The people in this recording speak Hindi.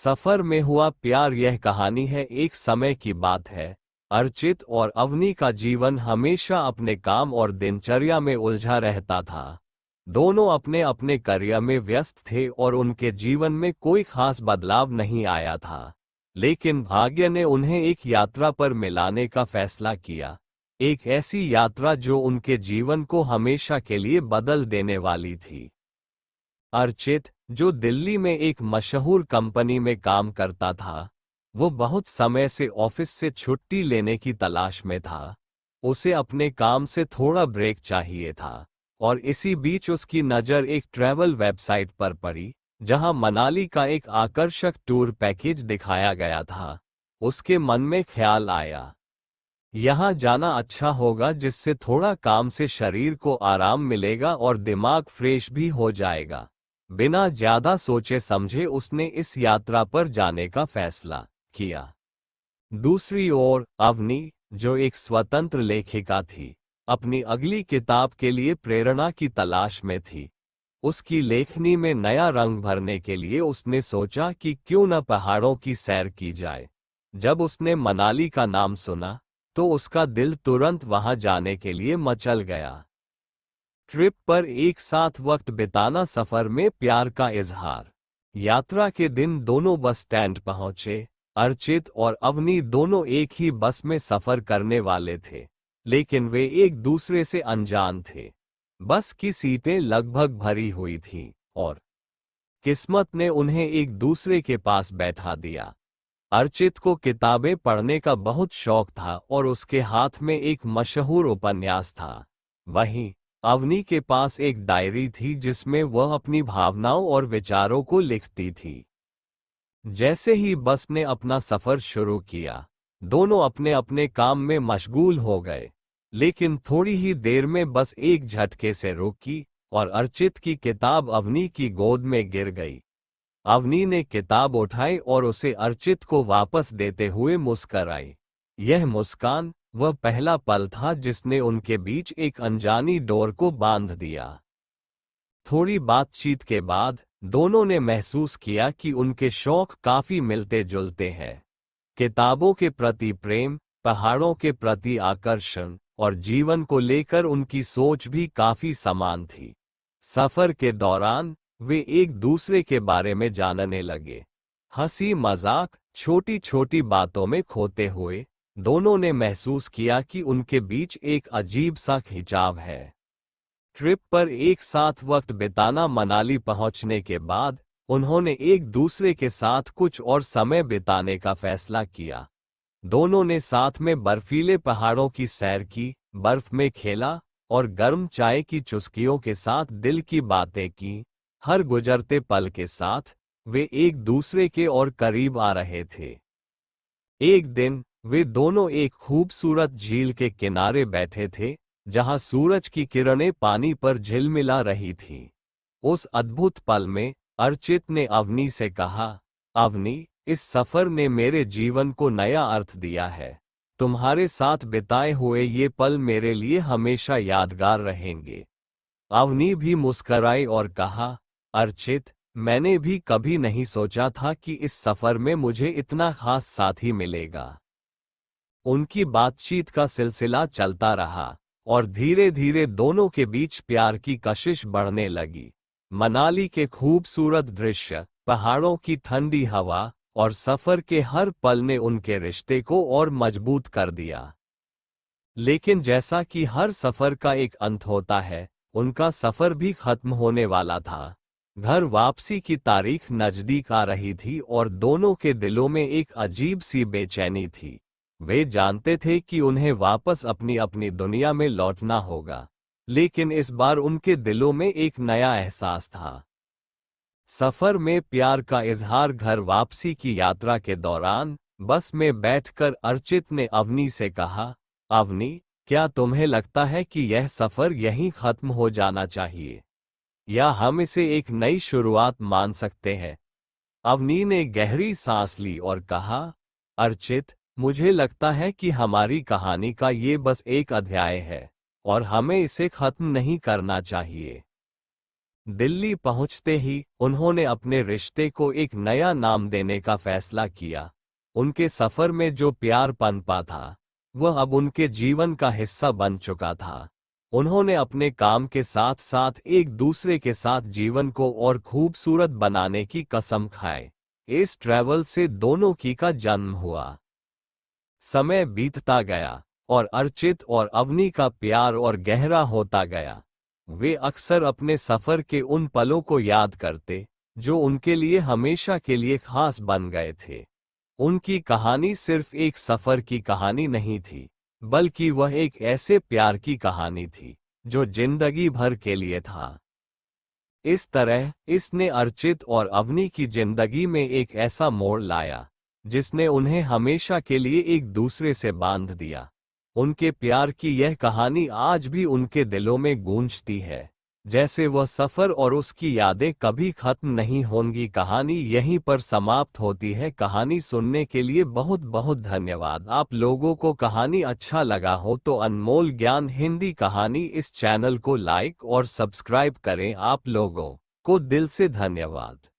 सफर में हुआ प्यार। यह कहानी है, एक समय की बात है। अर्चित और अवनी का जीवन हमेशा अपने काम और दिनचर्या में उलझा रहता था। दोनों अपने अपने करियर में व्यस्त थे और उनके जीवन में कोई खास बदलाव नहीं आया था। लेकिन भाग्य ने उन्हें एक यात्रा पर मिलाने का फैसला किया। एक ऐसी यात्रा जो उनके जीवन को हमेशा के लिए बदल देने वाली थी। अर्चित, जो दिल्ली में एक मशहूर कंपनी में काम करता था, वो बहुत समय से ऑफिस से छुट्टी लेने की तलाश में था। उसे अपने काम से थोड़ा ब्रेक चाहिए था, और इसी बीच उसकी नज़र एक ट्रैवल वेबसाइट पर पड़ी, जहां मनाली का एक आकर्षक टूर पैकेज दिखाया गया था। उसके मन में ख्याल आया, यहाँ जाना अच्छा होगा, जिससे थोड़ा काम से शरीर को आराम मिलेगा और दिमाग फ्रेश भी हो जाएगा। बिना ज्यादा सोचे समझे उसने इस यात्रा पर जाने का फैसला किया। दूसरी ओर अवनी, जो एक स्वतंत्र लेखिका थी, अपनी अगली किताब के लिए प्रेरणा की तलाश में थी। उसकी लेखनी में नया रंग भरने के लिए उसने सोचा कि क्यों न पहाड़ों की सैर की जाए। जब उसने मनाली का नाम सुना, तो उसका दिल तुरंत वहां जाने के लिए मचल गया। ट्रिप पर एक साथ वक्त बिताना, सफर में प्यार का इजहार। यात्रा के दिन दोनों बस स्टैंड पहुंचे। अर्चित और अवनी दोनों एक ही बस में सफर करने वाले थे, लेकिन वे एक दूसरे से अनजान थे। बस की सीटें लगभग भरी हुई थीं, और किस्मत ने उन्हें एक दूसरे के पास बैठा दिया। अर्चित को किताबें पढ़ने का बहुत शौक था और उसके हाथ में एक मशहूर उपन्यास था। वहीं अवनी के पास एक डायरी थी जिसमें वह अपनी भावनाओं और विचारों को लिखती थी। जैसे ही बस ने अपना सफर शुरू किया, दोनों अपने अपने काम में मशगूल हो गए। लेकिन थोड़ी ही देर में बस एक झटके से रुकी और अर्चित की किताब अवनी की गोद में गिर गई। अवनी ने किताब उठाई और उसे अर्चित को वापस देते हुए मुस्कराई। यह मुस्कान वह पहला पल था जिसने उनके बीच एक अनजानी डोर को बांध दिया। थोड़ी बातचीत के बाद दोनों ने महसूस किया कि उनके शौक काफी मिलते जुलते हैं। किताबों के प्रति प्रेम, पहाड़ों के प्रति आकर्षण और जीवन को लेकर उनकी सोच भी काफी समान थी। सफर के दौरान वे एक दूसरे के बारे में जानने लगे। हंसी मजाक, छोटी छोटी बातों में खोते हुए दोनों ने महसूस किया कि उनके बीच एक अजीब सा खिंचाव है। ट्रिप पर एक साथ वक्त बिताना। मनाली पहुंचने के बाद उन्होंने एक दूसरे के साथ कुछ और समय बिताने का फैसला किया। दोनों ने साथ में बर्फीले पहाड़ों की सैर की, बर्फ में खेला और गर्म चाय की चुस्कियों के साथ दिल की बातें की। हर गुजरते पल के साथ वे एक दूसरे के और करीब आ रहे थे। एक दिन वे दोनों एक खूबसूरत झील के किनारे बैठे थे, जहां सूरज की किरणें पानी पर झिलमिला रही थीं। उस अद्भुत पल में अर्चित ने अवनी से कहा, अवनी, इस सफर ने मेरे जीवन को नया अर्थ दिया है। तुम्हारे साथ बिताए हुए ये पल मेरे लिए हमेशा यादगार रहेंगे। अवनी भी मुस्कराई और कहा, अर्चित, मैंने भी कभी नहीं सोचा था कि इस सफर में मुझे इतना खास साथी मिलेगा। उनकी बातचीत का सिलसिला चलता रहा और धीरे धीरे दोनों के बीच प्यार की कशिश बढ़ने लगी। मनाली के खूबसूरत दृश्य, पहाड़ों की ठंडी हवा और सफर के हर पल ने उनके रिश्ते को और मजबूत कर दिया। लेकिन जैसा कि हर सफर का एक अंत होता है, उनका सफर भी खत्म होने वाला था। घर वापसी की तारीख नजदीक आ रही थी और दोनों के दिलों में एक अजीब सी बेचैनी थी। वे जानते थे कि उन्हें वापस अपनी अपनी दुनिया में लौटना होगा, लेकिन इस बार उनके दिलों में एक नया एहसास था। सफर में प्यार का इजहार। घर वापसी की यात्रा के दौरान बस में बैठकर अर्चित ने अवनी से कहा, अवनी, क्या तुम्हें लगता है कि यह सफर यहीं खत्म हो जाना चाहिए, या हम इसे एक नई शुरुआत मान सकते हैं? अवनी ने गहरी सांस ली और कहा, अर्चित, मुझे लगता है कि हमारी कहानी का ये बस एक अध्याय है और हमें इसे खत्म नहीं करना चाहिए। दिल्ली पहुंचते ही उन्होंने अपने रिश्ते को एक नया नाम देने का फैसला किया। उनके सफर में जो प्यार पनपा था वह अब उनके जीवन का हिस्सा बन चुका था। उन्होंने अपने काम के साथ साथ एक दूसरे के साथ जीवन को और खूबसूरत बनाने की कसम खाई। इस ट्रैवल से दोनों की का जन्म हुआ। समय बीतता गया और अर्चित और अवनी का प्यार और गहरा होता गया। वे अक्सर अपने सफर के उन पलों को याद करते जो उनके लिए हमेशा के लिए खास बन गए थे। उनकी कहानी सिर्फ एक सफर की कहानी नहीं थी, बल्कि वह एक ऐसे प्यार की कहानी थी जो जिंदगी भर के लिए था। इस तरह इसने अर्चित और अवनी की जिंदगी में एक ऐसा मोड़ लाया जिसने उन्हें हमेशा के लिए एक दूसरे से बांध दिया। उनके प्यार की यह कहानी आज भी उनके दिलों में गूंजती है, जैसे वह सफर और उसकी यादें कभी खत्म नहीं होंगी। कहानी यहीं पर समाप्त होती है। कहानी सुनने के लिए बहुत बहुत धन्यवाद। आप लोगों को कहानी अच्छा लगा हो तो अनमोल ज्ञान हिंदी कहानी इस चैनल को लाइक और सब्सक्राइब करें। आप लोगों को दिल से धन्यवाद।